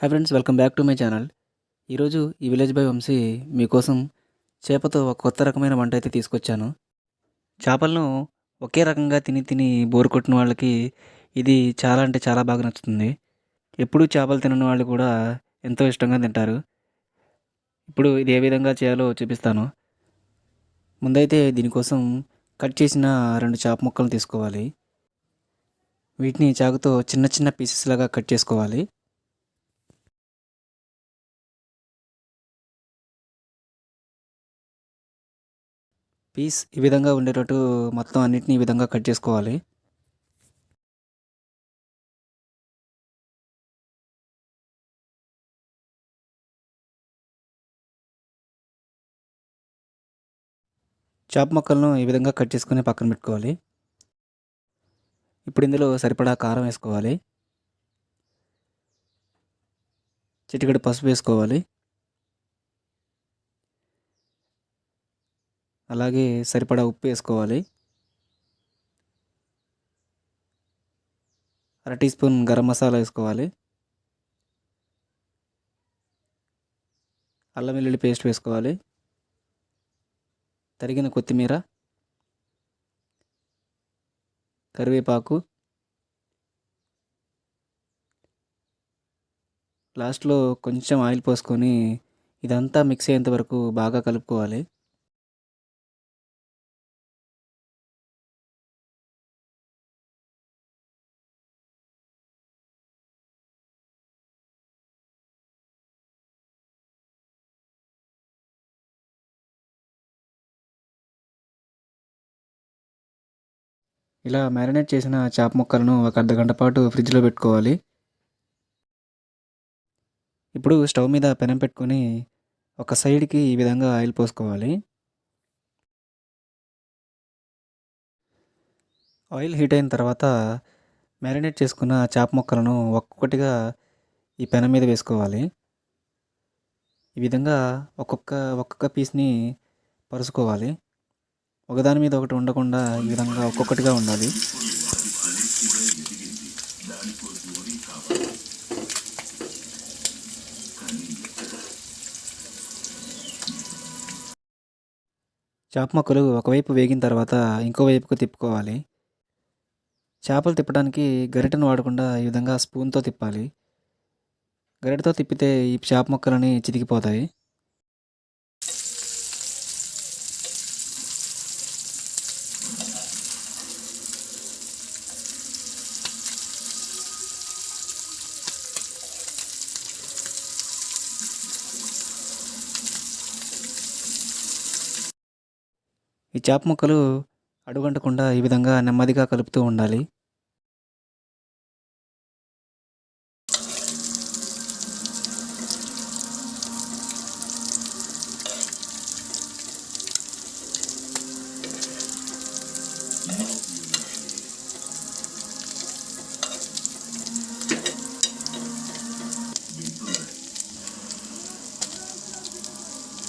Hi friends, welcome back to my channel. ఈరోజు ఈ village by Vamsi మీకోసం చేపతో ఒక కొత్త రకమైన వంట అయితే తీసుకొచ్చాను. చేపలను ఒకే రకంగా తిని తిని బోరు కొట్టిన వాళ్ళకి ఇది చాలా అంటే చాలా బాగా నచ్చుతుంది. ఎప్పుడూ చేపలు తినని వాళ్ళు కూడా ఎంతో ఇష్టంగా తింటారు. ఇప్పుడు ఇది ఏ విధంగా చేయాలో చూపిస్తాను. ముందైతే దీనికోసం కట్ చేసిన 2 చేప ముక్కలను తీసుకోవాలి. వీటిని చాకుతో చిన్న చిన్న పీసెస్ లాగా కట్ చేసుకోవాలి. పీస్ ఈ విధంగా ఉండేటట్టు మొత్తం అన్నిటిని ఈ విధంగా కట్ చేసుకోవాలి. చేప ముక్కలను ఈ విధంగా కట్ చేసుకొని పక్కన పెట్టుకోవాలి. ఇప్పుడు ఇందులో సరిపడా కారం వేసుకోవాలి. చిటికెడు పసుపు వేసుకోవాలి. అలాగే సరిపడా ఉప్పు వేసుకోవాలి. 1/2 టీ స్పూన్ గరం మసాలా వేసుకోవాలి. అల్లం వెల్లుల్లి పేస్ట్ వేసుకోవాలి. తరిగిన కొత్తిమీర, కరివేపాకు, లాస్ట్లో కొంచెం ఆయిల్ పోసుకొని ఇదంతా మిక్స్ అయ్యేంత వరకు బాగా కలుపుకోవాలి. ఇలా మ్యారినేట్ చేసిన చేప ముక్కలను ఒక అర్ధగంట పాటు ఫ్రిడ్జ్లో పెట్టుకోవాలి. ఇప్పుడు స్టవ్ మీద పెనం పెట్టుకొని ఒక సైడ్కి ఈ విధంగా ఆయిల్ పోసుకోవాలి. ఆయిల్ హీట్ అయిన తర్వాత మ్యారినేట్ చేసుకున్న చేప ముక్కలను ఒక్కొక్కటిగా ఈ పెనం మీద వేసుకోవాలి. ఈ విధంగా ఒక్కొక్క పీస్ని పరుచుకోవాలి. ఒకదాని మీద ఒకటి ఉండకుండా ఈ విధంగా ఒక్కొక్కటిగా ఉండాలి. చేప ముక్కలు ఒకవైపు వేగిన తర్వాత ఇంకో వైపుకు తిప్పుకోవాలి. చేపలు తిప్పడానికి గరిటెను వాడకుండా ఈ విధంగా స్పూన్తో తిప్పాలి. గరిటెతో తిప్పితే ఈ చేప ముక్కలని చితికిపోతాయి. ఈ చేప ముక్కలు అడుగంటకుండా ఈ విధంగా నెమ్మదిగా కలుపుతూ ఉండాలి.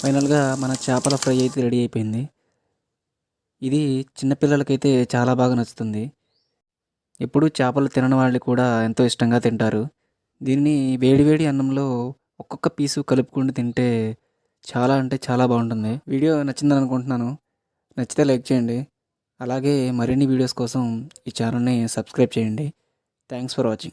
ఫైనల్గా మన చేపల ఫ్రై అయితే రెడీ అయిపోయింది. ఇది చిన్నపిల్లలకైతే చాలా బాగా నచ్చుతుంది. ఎప్పుడూ చేపలు తినని వాళ్ళు కూడా ఎంతో ఇష్టంగా తింటారు. దీన్ని వేడి వేడి అన్నంలో ఒక్కొక్క పీసు కలుపుకొని తింటే చాలా అంటే చాలా బాగుంటుంది. వీడియో నచ్చిందని అనుకుంటున్నాను. నచ్చితే లైక్ చేయండి. అలాగే మరిన్ని వీడియోస్ కోసం ఈ ఛానల్ని సబ్స్క్రైబ్ చేయండి. Thanks for watching.